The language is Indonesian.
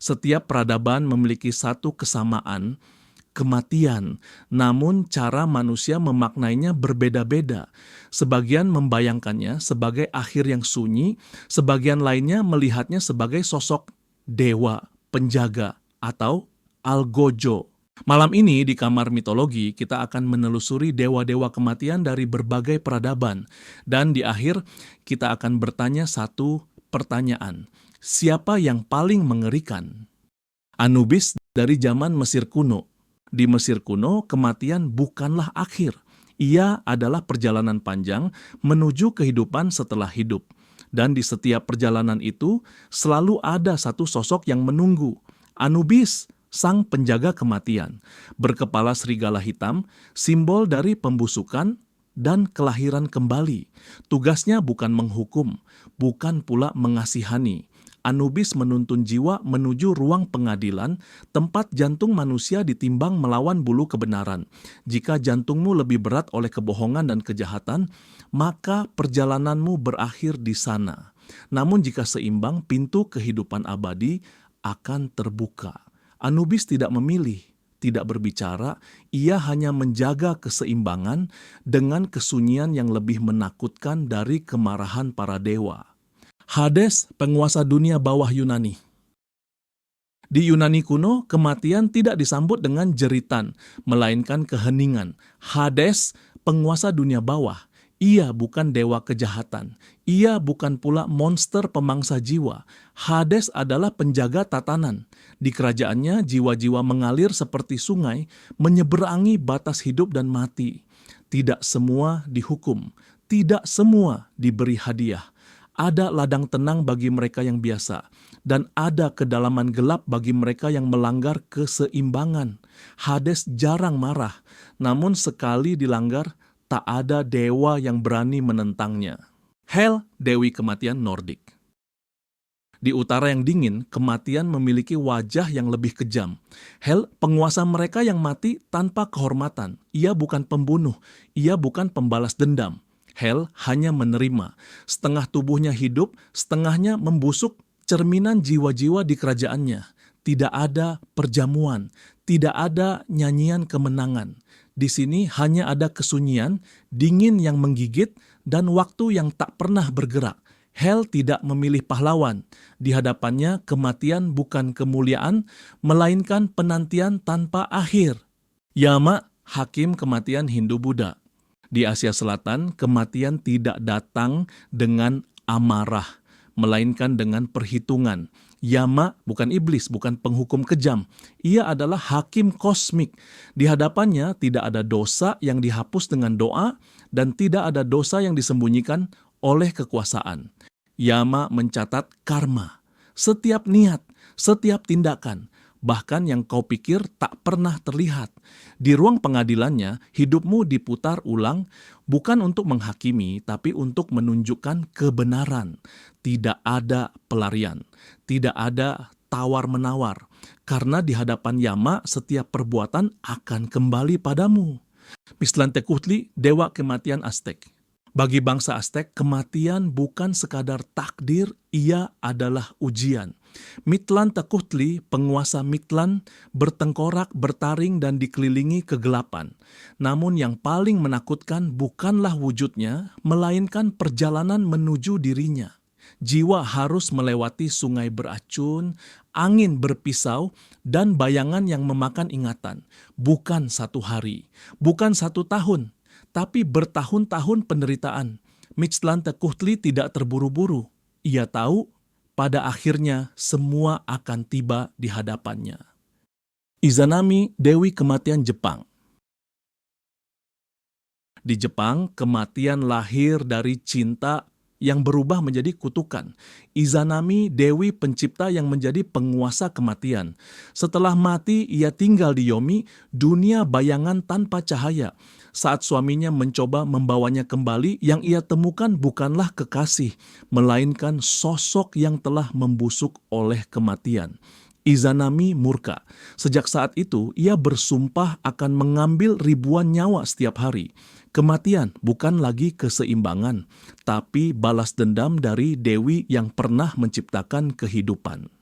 Setiap peradaban memiliki satu kesamaan, kematian, namun cara manusia memaknainya berbeda-beda. Sebagian membayangkannya sebagai akhir yang sunyi, sebagian lainnya melihatnya sebagai sosok dewa, penjaga, atau algojo. Malam ini di Kamar Mitologi kita akan menelusuri dewa-dewa kematian dari berbagai peradaban. Dan di akhir kita akan bertanya satu pertanyaan. Siapa yang paling mengerikan? Anubis dari zaman Mesir kuno. Di Mesir kuno, kematian bukanlah akhir. Ia adalah perjalanan panjang menuju kehidupan setelah hidup. Dan di setiap perjalanan itu selalu ada satu sosok yang menunggu. Anubis, sang penjaga kematian, berkepala serigala hitam, simbol dari pembusukan dan kelahiran kembali. Tugasnya bukan menghukum, bukan pula mengasihani. Anubis menuntun jiwa menuju ruang pengadilan, tempat jantung manusia ditimbang melawan bulu kebenaran. Jika jantungmu lebih berat oleh kebohongan dan kejahatan, maka perjalananmu berakhir di sana. Namun jika seimbang, pintu kehidupan abadi akan terbuka. Anubis tidak memilih, tidak berbicara, ia hanya menjaga keseimbangan dengan kesunyian yang lebih menakutkan dari kemarahan para dewa. Hades, penguasa dunia bawah Yunani. Di Yunani kuno, kematian tidak disambut dengan jeritan, melainkan keheningan. Hades, penguasa dunia bawah. Ia bukan dewa kejahatan. Ia bukan pula monster pemangsa jiwa. Hades adalah penjaga tatanan. Di kerajaannya, jiwa-jiwa mengalir seperti sungai, menyeberangi batas hidup dan mati. Tidak semua dihukum, tidak semua diberi hadiah. Ada ladang tenang bagi mereka yang biasa, dan ada kedalaman gelap bagi mereka yang melanggar keseimbangan. Hades jarang marah, namun sekali dilanggar, tak ada dewa yang berani menentangnya. Hel, dewi kematian Nordik. Di utara yang dingin, kematian memiliki wajah yang lebih kejam. Hel, penguasa mereka yang mati tanpa kehormatan. Ia bukan pembunuh, ia bukan pembalas dendam. Hel hanya menerima. Setengah tubuhnya hidup, setengahnya membusuk, cerminan jiwa-jiwa di kerajaannya. Tidak ada perjamuan, tidak ada nyanyian kemenangan. Di sini hanya ada kesunyian, dingin yang menggigit, dan waktu yang tak pernah bergerak. Hel tidak memilih pahlawan. Di hadapannya kematian bukan kemuliaan, melainkan penantian tanpa akhir. Yama, hakim kematian Hindu-Buddha. Di Asia Selatan, kematian tidak datang dengan amarah, melainkan dengan perhitungan. Yama bukan iblis, bukan penghukum kejam. Ia adalah hakim kosmik. Di hadapannya tidak ada dosa yang dihapus dengan doa dan tidak ada dosa yang disembunyikan oleh kekuasaan. Yama mencatat karma, setiap niat, setiap tindakan, bahkan yang kau pikir tak pernah terlihat. Di ruang pengadilannya, hidupmu diputar ulang bukan untuk menghakimi, tapi untuk menunjukkan kebenaran. Tidak ada pelarian, tidak ada tawar-menawar, karena di hadapan Yama setiap perbuatan akan kembali padamu. Mictlantecuhtli, dewa kematian Aztek. Bagi bangsa Aztek, kematian bukan sekadar takdir, ia adalah ujian. Mictlantecuhtli, penguasa Mictlan, bertengkorak, bertaring, dan dikelilingi kegelapan. Namun yang paling menakutkan bukanlah wujudnya, melainkan perjalanan menuju dirinya. Jiwa harus melewati sungai beracun, angin berpisau, dan bayangan yang memakan ingatan. Bukan satu hari, bukan satu tahun, tapi bertahun-tahun penderitaan. Mictlantecuhtli tidak terburu-buru. Ia tahu pada akhirnya semua akan tiba di hadapannya. Izanami, dewi kematian Jepang. Di Jepang, kematian lahir dari cinta yang berubah menjadi kutukan. Izanami, dewi pencipta yang menjadi penguasa kematian. Setelah mati, ia tinggal di Yomi, dunia bayangan tanpa cahaya. Saat suaminya mencoba membawanya kembali, yang ia temukan bukanlah kekasih, melainkan sosok yang telah membusuk oleh kematian. Izanami murka. Sejak saat itu, ia bersumpah akan mengambil ribuan nyawa setiap hari. Kematian bukan lagi keseimbangan, tapi balas dendam dari dewi yang pernah menciptakan kehidupan.